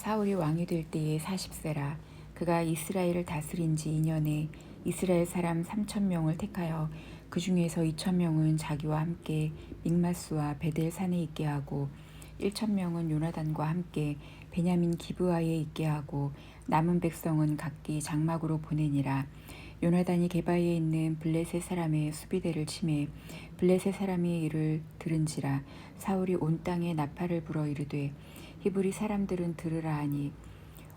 사울이 왕이 될 때에 40세라. 그가 이스라엘을 다스린 지 2년에 이스라엘 사람 3,000명을 택하여 그 중에서 2,000명은 자기와 함께 믹마스와 베델 산에 있게 하고 1,000명은 요나단과 함께 베냐민 기브아에 있게 하고 남은 백성은 각기 장막으로 보내니라. 요나단이 게바에 있는 블레셋 사람의 수비대를 치매 블레셋 사람이 이를 들은지라. 사울이 온 땅에 나팔을 불어 이르되 히브리 사람들은 들으라 하니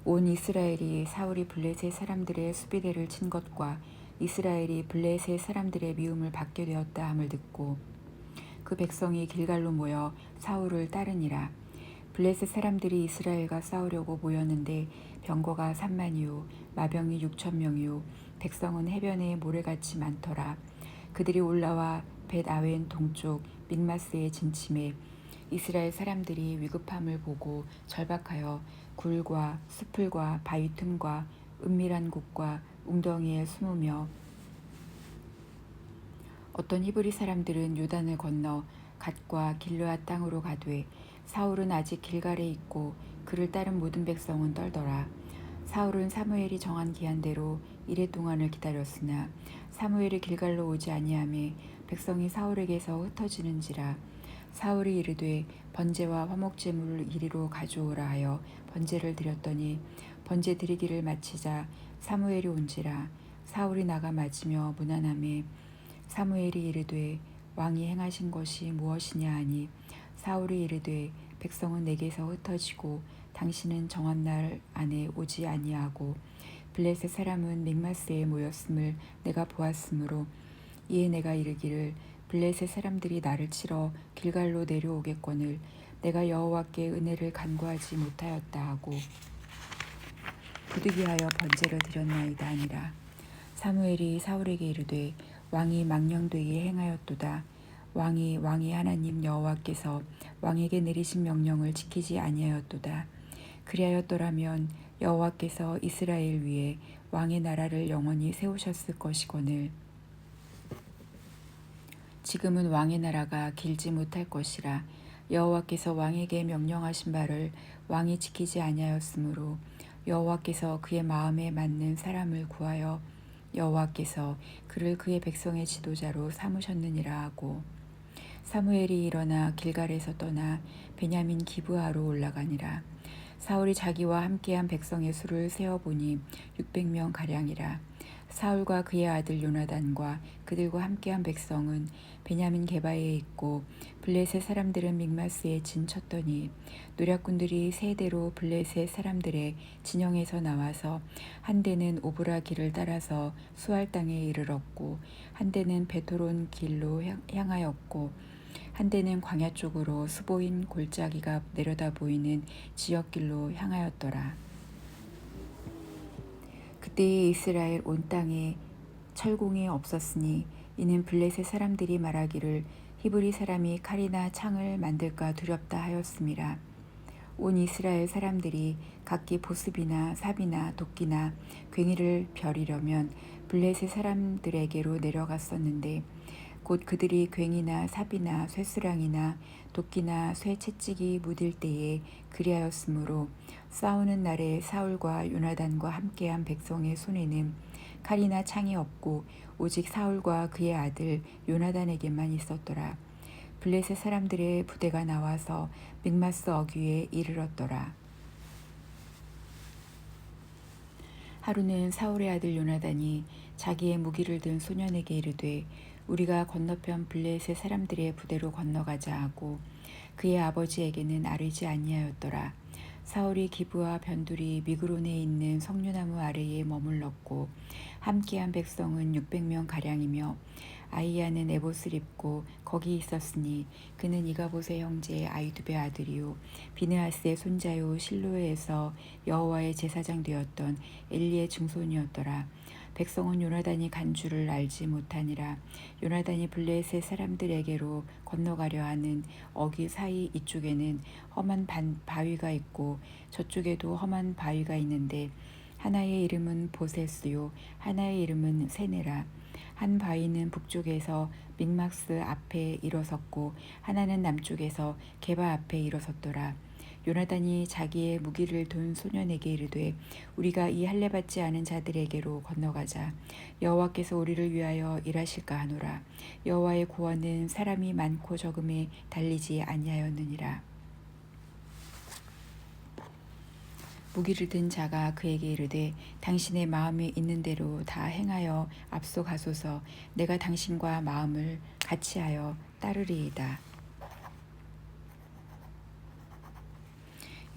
온 이스라엘이 사울이 블레셋 사람들의 수비대를 친 것과 이스라엘이 블레셋 사람들의 미움을 받게 되었다 함을 듣고 그 백성이 길갈로 모여 사울을 따르니라. 블레셋 사람들이 이스라엘과 싸우려고 모였는데 병거가 3만이요 마병이 6,000명이요 백성은 해변에 모래같이 많더라. 그들이 올라와 벳아웬 동쪽 믹마스에 진침해 이스라엘 사람들이 위급함을 보고 절박하여 굴과 수풀과 바위 틈과 은밀한 곳과 웅덩이에 숨으며 어떤 히브리 사람들은 요단을 건너 갓과 길르앗 땅으로 가되 사울은 아직 길갈에 있고 그를 따른 모든 백성은 떨더라. 사울은 사무엘이 정한 기한대로 이레 동안을 기다렸으나 사무엘이 길갈로 오지 아니하매 백성이 사울에게서 흩어지는지라. 사울이 이르되 번제와 화목제물을 이리로 가져오라 하여 번제를 드렸더니 번제 드리기를 마치자 사무엘이 온지라. 사울이 나가 맞으며 무난하매 사무엘이 이르되 왕이 행하신 것이 무엇이냐 하니 사울이 이르되 백성은 내게서 흩어지고 당신은 정한 날 안에 오지 아니하고 블레셋 사람은 믹마스에 모였음을 내가 보았으므로 이에 내가 이르기를 블레셋 사람들이 나를 치러 길갈로 내려오겠거늘 내가 여호와께 은혜를 간구하지 못하였다 하고 부득이하여 번제를 드렸나이다 하니라. 사무엘이 사울에게 이르되 왕이 망령되게 행하였도다. 왕이 하나님 여호와께서 왕에게 내리신 명령을 지키지 아니하였도다. 그리하였더라면 여호와께서 이스라엘 위에 왕의 나라를 영원히 세우셨을 것이거늘 지금은 왕의 나라가 길지 못할 것이라. 여호와께서 왕에게 명령하신 바를 왕이 지키지 아니하였으므로 여호와께서 그의 마음에 맞는 사람을 구하여 여호와께서 그를 그의 백성의 지도자로 삼으셨느니라 하고 사무엘이 일어나 길갈에서 떠나 베냐민 기브아로 올라가니라. 사울이 자기와 함께한 백성의 수를 세어보니 600명 가량이라. 사울과 그의 아들 요나단과 그들과 함께한 백성은 베냐민 게바에 있고 블레셋 사람들은 믹마스에 진쳤더니 노략군들이 세 대로 블레셋 사람들의 진영에서 나와서 한 대는 오브라 길을 따라서 수알 땅에 이르렀고 한 대는 베토론 길로 향하였고 한 대는 광야 쪽으로 수보인 골짜기가 내려다 보이는 지역길로 향하였더라. 그때에 이스라엘 온 땅에 철공이 없었으니 이는 블레셋 사람들이 말하기를 히브리 사람이 칼이나 창을 만들까 두렵다 하였음이라. 온 이스라엘 사람들이 각기 보습이나 삽이나 도끼나 괭이를 벼리려면 블레셋 사람들에게로 내려갔었는데 곧 그들이 괭이나 삽이나 쇠수랑이나 도끼나 쇠 채찍이 묻을 때에 그리하였으므로 싸우는 날에 사울과 요나단과 함께한 백성의 손에는 칼이나 창이 없고 오직 사울과 그의 아들 요나단에게만 있었더라. 블레셋 사람들의 부대가 나와서 믹마스 어귀에 이르렀더라. 하루는 사울의 아들 요나단이 자기의 무기를 든 소년에게 이르되 우리가 건너편 블레셋 사람들의 부대로 건너가자 하고 그의 아버지에게는 아뢰지 아니하였더라. 사울이 기브와 변두리 미그론에 있는 석류나무 아래에 머물렀고 함께한 백성은 600명 가량이며 아이야는 에봇을 입고 거기 있었으니 그는 이가봇의 형제 아이두베 아들이요 비느하스의 손자요 실로에서 여호와의 제사장 되었던 엘리의 증손이었더라. 백성은 요나단이 간 줄을 알지 못하니라. 요나단이 블레셋 사람들에게로 건너가려 하는 어귀 사이 이쪽에는 험한 바위가 있고 저쪽에도 험한 바위가 있는데 하나의 이름은 보세스요 하나의 이름은 세네라. 한 바위는 북쪽에서 믹마스 앞에 일어섰고 하나는 남쪽에서 게바 앞에 일어섰더라. 요나단이 자기의 무기를 둔 소년에게 이르되 우리가 이 할례받지 않은 자들에게로 건너가자. 여호와께서 우리를 위하여 일하실까 하노라. 여호와의 구원은 사람이 많고 적음에 달리지 아니하였느니라. 무기를 든 자가 그에게 이르되 당신의 마음에 있는 대로 다 행하여 앞서 가소서. 내가 당신과 마음을 같이하여 따르리이다.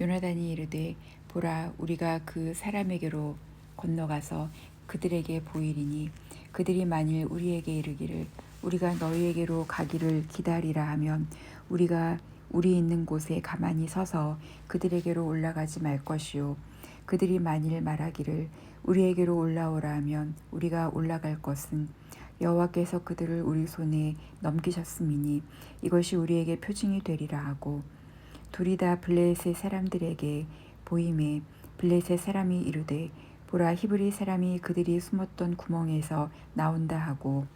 요나단이 이르되 보라, 우리가 그 사람에게로 건너가서 그들에게 보이리니 그들이 만일 우리에게 이르기를 우리가 너희에게로 가기를 기다리라 하면 우리가 우리 있는 곳에 가만히 서서 그들에게로 올라가지 말 것이요, 그들이 만일 말하기를 우리에게로 올라오라 하면 우리가 올라갈 것은 여호와께서 그들을 우리 손에 넘기셨음이니 이것이 우리에게 표징이 되리라 하고, 둘이 다 블레셋 사람들에게 보임에 블레셋 사람이 이르되 보라, 히브리 사람이 그들이 숨었던 구멍에서 나온다 하고,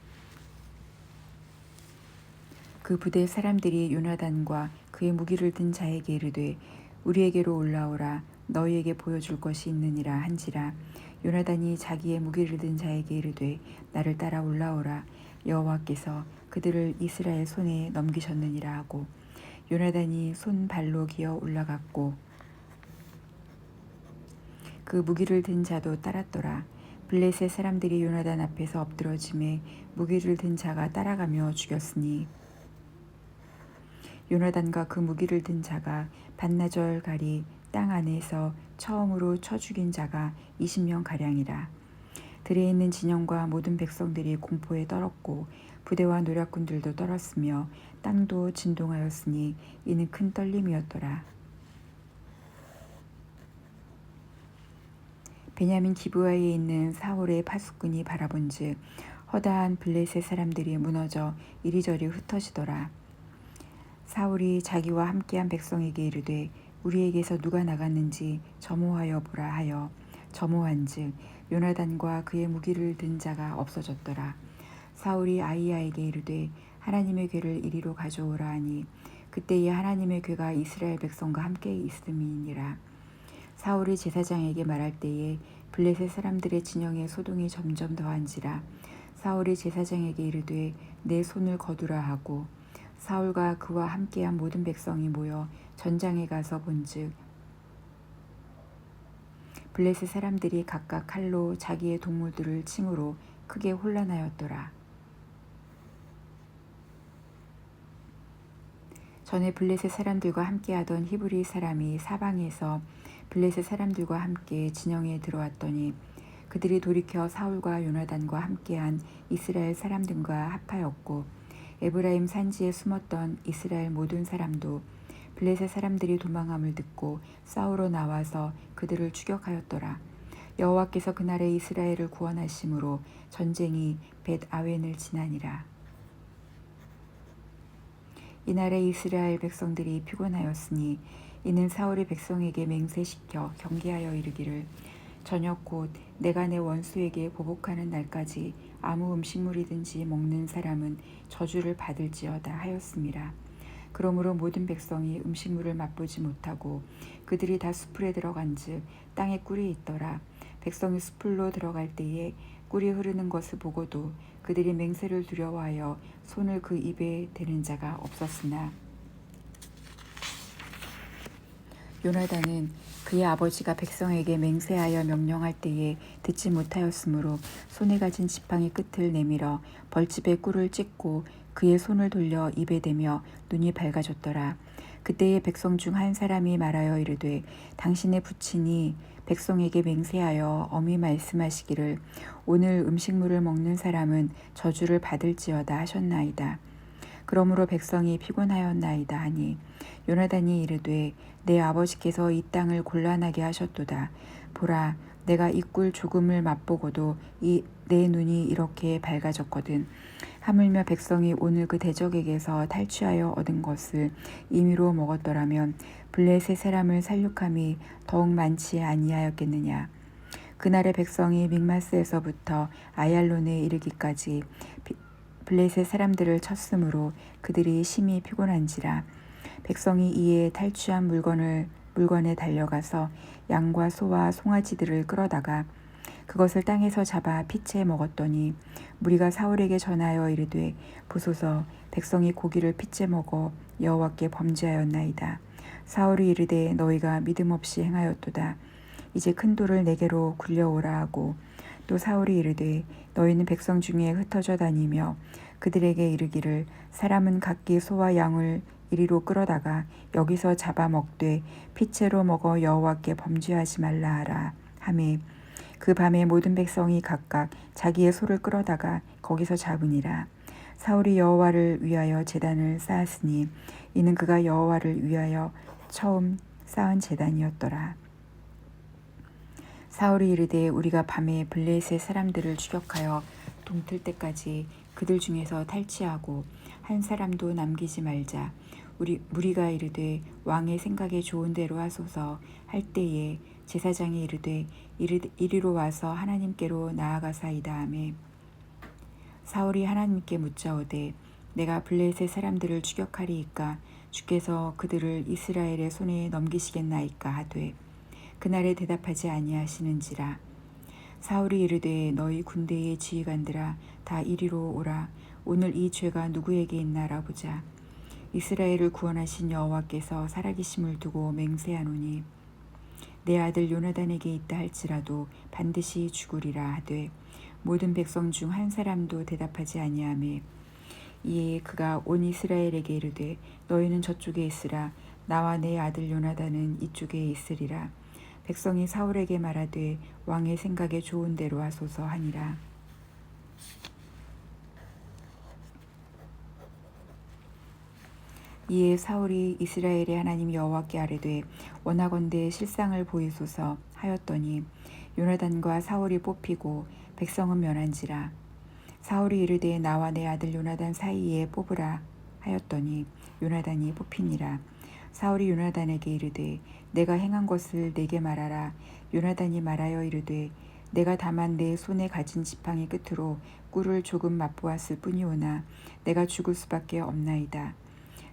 그 부대 사람들이 요나단과 그의 무기를 든 자에게 이르되 우리에게로 올라오라, 너희에게 보여줄 것이 있느니라 한지라. 요나단이 자기의 무기를 든 자에게 이르되 나를 따라 올라오라, 여호와께서 그들을 이스라엘 손에 넘기셨느니라 하고, 요나단이 손발로 기어 올라갔고 그 무기를 든 자도 따랐더라. 블레셋 사람들이 요나단 앞에서 엎드러짐에 무기를 든 자가 따라가며 죽였으니 요나단과 그 무기를 든 자가 반나절 가리 땅 안에서 처음으로 쳐 죽인 자가 20명 가량이라. 들에 있는 진영과 모든 백성들이 공포에 떨었고 부대와 노략군들도 떨었으며 땅도 진동하였으니 이는 큰 떨림이었더라. 베냐민 기브아에 있는 사울의 파수꾼이 바라본즉 허다한 블레셋 사람들이 무너져 이리저리 흩어지더라. 사울이 자기와 함께한 백성에게 이르되 우리에게서 누가 나갔는지 점호하여 보라 하여 점호한즉 요나단과 그의 무기를 든 자가 없어졌더라. 사울이 아히야에게 이르되 하나님의 궤를 이리로 가져오라 하니 그때에 하나님의 궤가 이스라엘 백성과 함께 있음이니라. 사울이 제사장에게 말할 때에 블레셋 사람들의 진영의 소동이 점점 더한지라. 사울이 제사장에게 이르되 내 손을 거두라 하고, 사울과 그와 함께한 모든 백성이 모여 전장에 가서 본즉 블레셋 사람들이 각각 칼로 자기의 동물들을 침으로 크게 혼란하였더라. 전에 블레셋 사람들과 함께하던 히브리 사람이 사방에서 블레셋 사람들과 함께 진영에 들어왔더니 그들이 돌이켜 사울과 요나단과 함께한 이스라엘 사람들과 합하였고, 에브라임 산지에 숨었던 이스라엘 모든 사람도 블레셋 사람들이 도망함을 듣고 싸우러 나와서 그들을 추격하였더라. 여호와께서 그날에 이스라엘을 구원하심으로 전쟁이 벳 아웬을 지나니라. 이날에 이스라엘 백성들이 피곤하였으니 이는 사울이 백성에게 맹세시켜 경계하여 이르기를 저녁 곧 내가 내 원수에게 보복하는 날까지 아무 음식물이든지 먹는 사람은 저주를 받을지어다 하였음이라. 그러므로 모든 백성이 음식물을 맛보지 못하고 그들이 다 수풀에 들어간즉 땅에 꿀이 있더라. 백성이 수풀로 들어갈 때에 꿀이 흐르는 것을 보고도 그들이 맹세를 두려워하여 손을 그 입에 대는 자가 없었으나 요나단은 그의 아버지가 백성에게 맹세하여 명령할 때에 듣지 못하였으므로 손에 가진 지팡이 끝을 내밀어 벌집에 꿀을 찢고 그의 손을 돌려 입에 대며 눈이 밝아졌더라. 그때에 백성 중 한 사람이 말하여 이르되 당신의 부친이 백성에게 맹세하여 엄히 말씀하시기를 오늘 음식물을 먹는 사람은 저주를 받을지어다 하셨나이다. 그러므로 백성이 피곤하였나이다 하니 요나단이 이르되 내 아버지께서 이 땅을 곤란하게 하셨도다. 보라, 내가 이 꿀 조금을 맛보고도 내 눈이 이렇게 밝아졌거든. 하물며 백성이 오늘 그 대적에게서 탈취하여 얻은 것을 임의로 먹었더라면 블레셋 사람을 살육함이 더욱 많지 아니하였겠느냐. 그날의 백성이 믹마스에서부터 아얄론에 이르기까지 블레셋 사람들을 쳤으므로 그들이 심히 피곤한지라. 백성이 이에 탈취한 물건을 물건에 달려가서 양과 소와 송아지들을 끌어다가 그것을 땅에서 잡아 피채 먹었더니 무리가 사울에게 전하여 이르되 보소서 백성이 고기를 피채 먹어 여호와께 범죄하였나이다. 사울이 이르되 너희가 믿음 없이 행하였도다. 이제 큰 돌을 내게로 굴려오라 하고 또 사울이 이르되 너희는 백성 중에 흩어져 다니며 그들에게 이르기를 사람은 각기 소와 양을 이리로 끌어다가 여기서 잡아 먹되 피채로 먹어 여호와께 범죄하지 말라 하라 하매 그 밤에 모든 백성이 각각 자기의 소를 끌어다가 거기서 잡으니라. 사울이 여호와를 위하여 제단을 쌓았으니 이는 그가 여호와를 위하여 처음 쌓은 제단이었더라. 사울이 이르되 우리가 밤에 블레셋 사람들을 추격하여 동틀 때까지 그들 중에서 탈취하고 한 사람도 남기지 말자. 무리가 이르되 왕의 생각에 좋은 대로 하소서 할 때에 제사장이 이르되 이리로 와서 하나님께로 나아가사이다 하매 사울이 하나님께 묻자오되 내가 블레셋 사람들을 추격하리이까 주께서 그들을 이스라엘의 손에 넘기시겠나이까 하되 그날에 대답하지 아니하시는지라. 사울이 이르되 너희 군대의 지휘관들아 다 이리로 오라. 오늘 이 죄가 누구에게 있나라 보자. 이스라엘을 구원하신 여호와께서 살아계심을 두고 맹세하노니 내 아들 요나단에게 있다 할지라도 반드시 죽으리라 하되 모든 백성 중 한 사람도 대답하지 아니하매 이에 그가 온 이스라엘에게 이르되 너희는 저쪽에 있으라. 나와 내 아들 요나단은 이쪽에 있으리라. 백성이 사울에게 말하되 왕의 생각에 좋은 대로 하소서 하니라. 이에 사울이 이스라엘의 하나님 여호와께 아뢰되 원하건대 실상을 보이소서 하였더니 요나단과 사울이 뽑히고 백성은 면한지라. 사울이 이르되 나와 내 아들 요나단 사이에 뽑으라 하였더니 요나단이 뽑히니라. 사울이 요나단에게 이르되 내가 행한 것을 내게 말하라. 요나단이 말하여 이르되 내가 다만 내 손에 가진 지팡이 끝으로 꿀을 조금 맛보았을 뿐이오나 내가 죽을 수밖에 없나이다.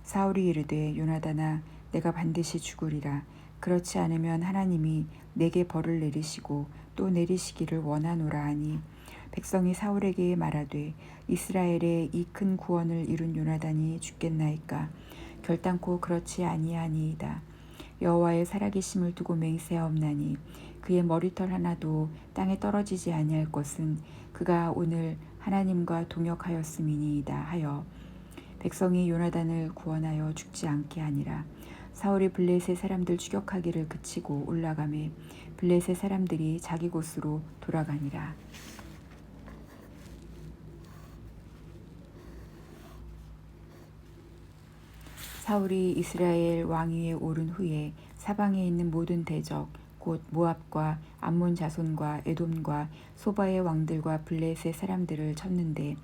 사울이 이르되 요나단아 내가 반드시 죽으리라. 그렇지 않으면 하나님이 내게 벌을 내리시고 또 내리시기를 원하노라 하니 백성이 사울에게 말하되 이스라엘의 이 큰 구원을 이룬 요나단이 죽겠나이까. 결단코 그렇지 아니하니이다. 여호와의 살아계심을 두고 맹세하옵나니 그의 머리털 하나도 땅에 떨어지지 아니할 것은 그가 오늘 하나님과 동역하였음이니이다 하여 백성이 요나단을 구원하여 죽지 않게 하니라. 사울이 블레셋 사람들 추격하기를 그치고 올라가매 블레셋 사람들이 자기 곳으로 돌아가니라. 사울이 이스라엘 왕위에 오른 후에 사방에 있는 모든 대적 곧 모압과 암몬 자손과 에돔과 소바의 왕들과 블레셋 사람들을 쳤는데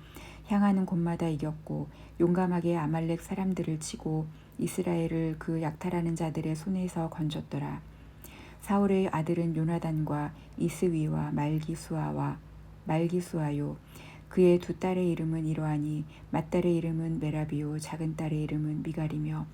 향하는 곳마다 이겼고 용감하게 아말렉 사람들을 치고 이스라엘을 그 약탈하는 자들의 손에서 건졌더라. 사울의 아들은 요나단과 이스위와 말기수아요. 그의 두 딸의 이름은 이러하니 맏딸의 이름은 메라비요 작은 딸의 이름은 미갈이며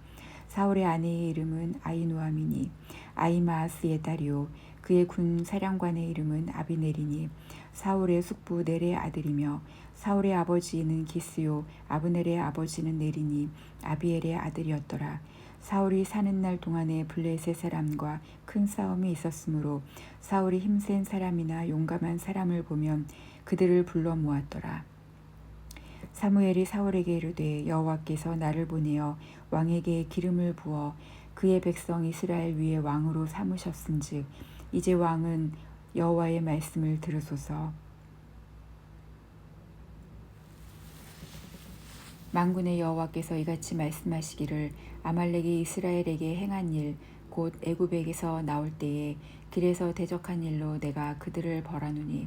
사울의 아내의 이름은 아히노아미니 아히마아스의 딸이요 그의 군 사령관의 이름은 아비넬이니 사울의 숙부 넬의 아들이며 사울의 아버지는 기스요 아브넬의 아버지는 넬이니 아비엘의 아들이었더라. 사울이 사는 날 동안에 블레셋 사람과 큰 싸움이 있었으므로 사울이 힘센 사람이나 용감한 사람을 보면 그들을 불러 모았더라. 사무엘이 사울에게 이르되 여호와께서 나를 보내어 왕에게 기름을 부어 그의 백성 이스라엘 위에 왕으로 삼으셨은즉 이제 왕은 여호와의 말씀을 들으소서. 만군의 여호와께서 이같이 말씀하시기를 아말렉이 이스라엘에게 행한 일 곧 애굽에게서 나올 때에 길에서 대적한 일로 내가 그들을 벌하노니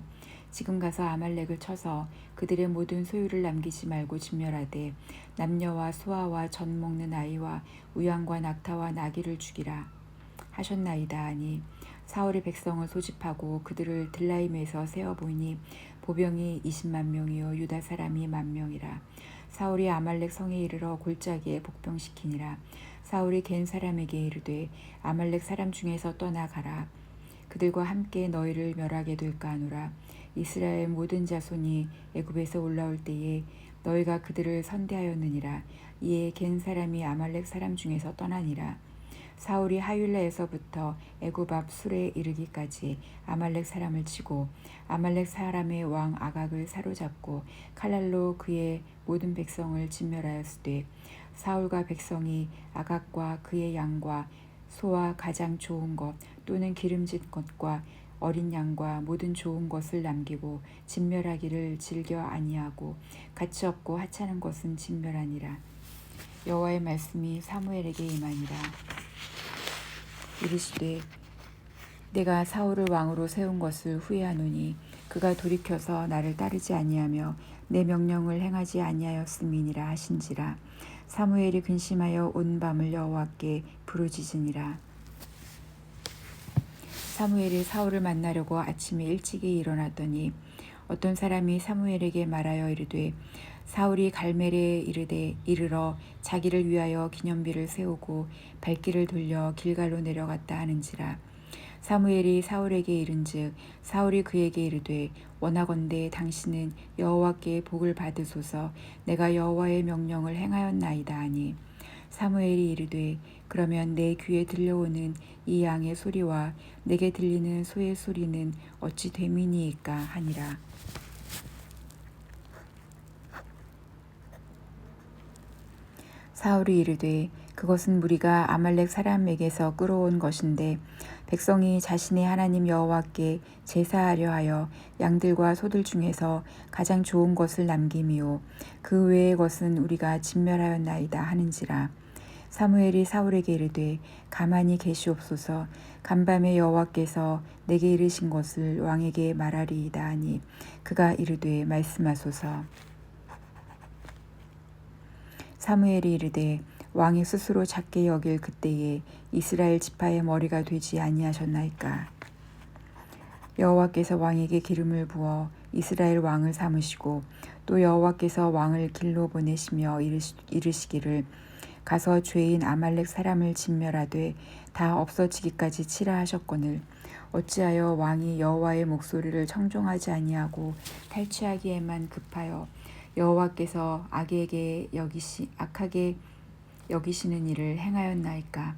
지금 가서 아말렉을 쳐서 그들의 모든 소유를 남기지 말고 진멸하되 남녀와 소아와 젖 먹는 아이와 우양과 낙타와 나귀를 죽이라 하셨나이다 하니 사울의 백성을 소집하고 그들을 들라임에서 세어보니 보병이 20만 명이요 유다 사람이 10,000명이라. 사울이 아말렉 성에 이르러 골짜기에 복병시키니라. 사울이 겐 사람에게 이르되 아말렉 사람 중에서 떠나가라. 그들과 함께 너희를 멸하게 될까 하노라. 이스라엘 모든 자손이 애굽에서 올라올 때에 너희가 그들을 선대하였느니라. 이에 겐 사람이 아말렉 사람 중에서 떠나니라. 사울이 하윌라에서부터 애굽 앞 술에 이르기까지 아말렉 사람을 치고 아말렉 사람의 왕 아각을 사로잡고 칼날로 그의 모든 백성을 진멸하였으되 사울과 백성이 아각과 그의 양과 소와 가장 좋은 것 또는 기름진 것과 어린 양과 모든 좋은 것을 남기고 진멸하기를 즐겨 아니하고 가치 없고 하찮은 것은 진멸하니라. 여호와의 말씀이 사무엘에게 임하니라. 이르시되 내가 사울을 왕으로 세운 것을 후회하노니 그가 돌이켜서 나를 따르지 아니하며 내 명령을 행하지 아니하였음이니라 하신지라. 사무엘이 근심하여 온 밤을 여호와께 부르짖으니라. 사무엘이 사울을 만나려고 아침에 일찍이 일어났더니 어떤 사람이 사무엘에게 말하여 이르되 사울이 갈멜에 이르러 자기를 위하여 기념비를 세우고 발길을 돌려 길갈로 내려갔다 하는지라. 사무엘이 사울에게 이른즉 사울이 그에게 이르되 원하건대 당신은 여호와께 복을 받으소서. 내가 여호와의 명령을 행하였나이다 하니 사무엘이 이르되 그러면 내 귀에 들려오는 이 양의 소리와 내게 들리는 소의 소리는 어찌 됨이니이까 하니라. 사울이 이르되 그것은 무리가 아말렉 사람에게서 끌어온 것인데 백성이 자신의 하나님 여호와께 제사하려 하여 양들과 소들 중에서 가장 좋은 것을 남김이요 그 외의 것은 우리가 진멸하였나이다 하는지라. 사무엘이 사울에게 이르되 가만히 계시옵소서. 간밤에 여호와께서 내게 이르신 것을 왕에게 말하리이다 하니 그가 이르되 말씀하소서. 사무엘이 이르되 왕이 스스로 작게 여길 그때에 이스라엘 지파의 머리가 되지 아니하셨나이까. 여호와께서 왕에게 기름을 부어 이스라엘 왕을 삼으시고 또 여호와께서 왕을 길로 보내시며 이르시기를 가서 죄인 아말렉 사람을 진멸하되 다 없어지기까지 치라 하셨거늘 어찌하여 왕이 여호와의 목소리를 청종하지 아니하고 탈취하기에만 급하여 여호와께서 악하게 여기시는 일을 행하였나이까.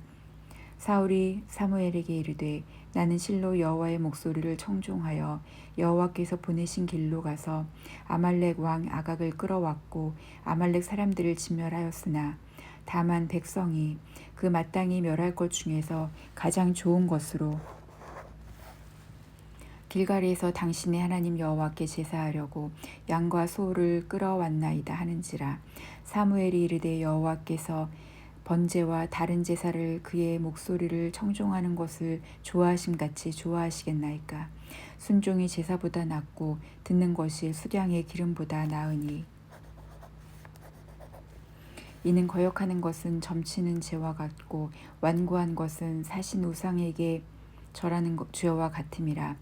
사울이 사무엘에게 이르되 나는 실로 여호와의 목소리를 청종하여 여호와께서 보내신 길로 가서 아말렉 왕 아각을 끌어왔고 아말렉 사람들을 진멸하였으나 다만 백성이 그 마땅히 멸할 것 중에서 가장 좋은 것으로 길갈에서 당신의 하나님 여호와께 제사하려고 양과 소를 끌어왔나이다 하는지라. 사무엘이 이르되 여호와께서 번제와 다른 제사를 그의 목소리를 청종하는 것을 좋아하심같이 좋아하시겠나이까. 순종이 제사보다 낫고 듣는 것이 수량의 기름보다 나으니 이는 거역하는 것은 점치는 죄와 같고 완고한 것은 사신 우상에게 절하는 죄와 같음이라.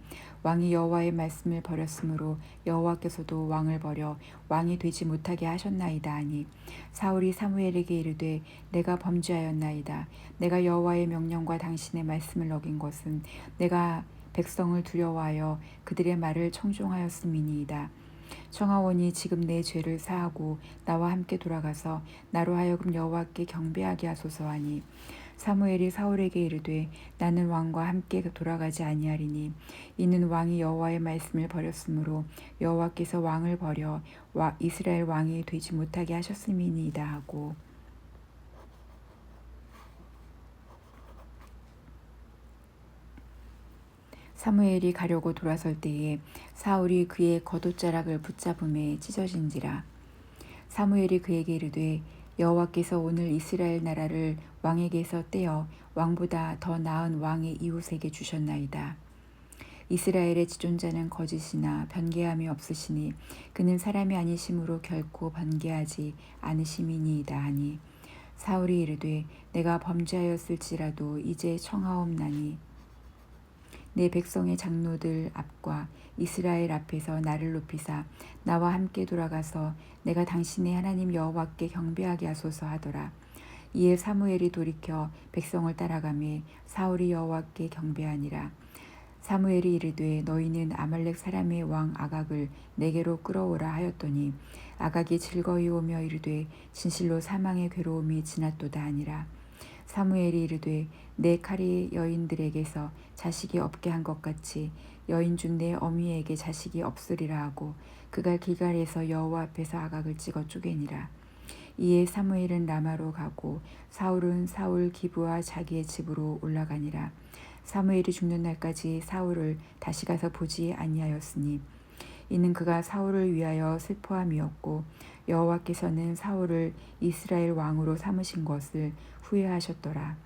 왕이 여호와의 말씀을 버렸으므로 여호와께서도 왕을 버려 왕이 되지 못하게 하셨나이다 하니 사울이 사무엘에게 이르되 내가 범죄하였나이다. 내가 여호와의 명령과 당신의 말씀을 어긴 것은 내가 백성을 두려워하여 그들의 말을 청종하였음이니이다. 청하오니 지금 내 죄를 사하고 나와 함께 돌아가서 나로 하여금 여호와께 경배하게 하소서 하니 사무엘이 사울에게 이르되 나는 왕과 함께 돌아가지 아니하리니 이는 왕이 여호와의 말씀을 버렸으므로 여호와께서 왕을 버려 이스라엘 왕이 되지 못하게 하셨음이니이다 하고 사무엘이 가려고 돌아설 때에 사울이 그의 겉옷자락을 붙잡음에 찢어진지라. 사무엘이 그에게 이르되 여호와께서 오늘 이스라엘 나라를 왕에게서 떼어 왕보다 더 나은 왕의 이웃에게 주셨나이다. 이스라엘의 지존자는 거짓이나 변개함이 없으시니 그는 사람이 아니심으로 결코 변개하지 않으심이니이다 하니 사울이 이르되 내가 범죄하였을지라도 이제 청하옵나니 내 백성의 장로들 앞과 이스라엘 앞에서 나를 높이사 나와 함께 돌아가서 내가 당신의 하나님 여호와께 경배하게 하소서 하더라. 이에 사무엘이 돌이켜 백성을 따라가매 사울이 여호와께 경배하니라. 사무엘이 이르되 너희는 아말렉 사람의 왕 아각을 내게로 끌어오라 하였더니 아각이 즐거이 오며 이르되 진실로 사망의 괴로움이 지났도다 하니라. 사무엘이 이르되 내 칼이 여인들에게서 자식이 없게 한 것 같이 여인 중 내 어미에게 자식이 없으리라 하고 그가 길갈에서 여호와 앞에서 아각을 찍어 쪼개니라. 이에 사무엘은 라마로 가고 사울은 사울 기브와 자기의 집으로 올라가니라. 사무엘이 죽는 날까지 사울을 다시 가서 보지 아니하였으니 이는 그가 사울을 위하여 슬퍼함이었고 여호와께서는 사울을 이스라엘 왕으로 삼으신 것을 후회하셨더라.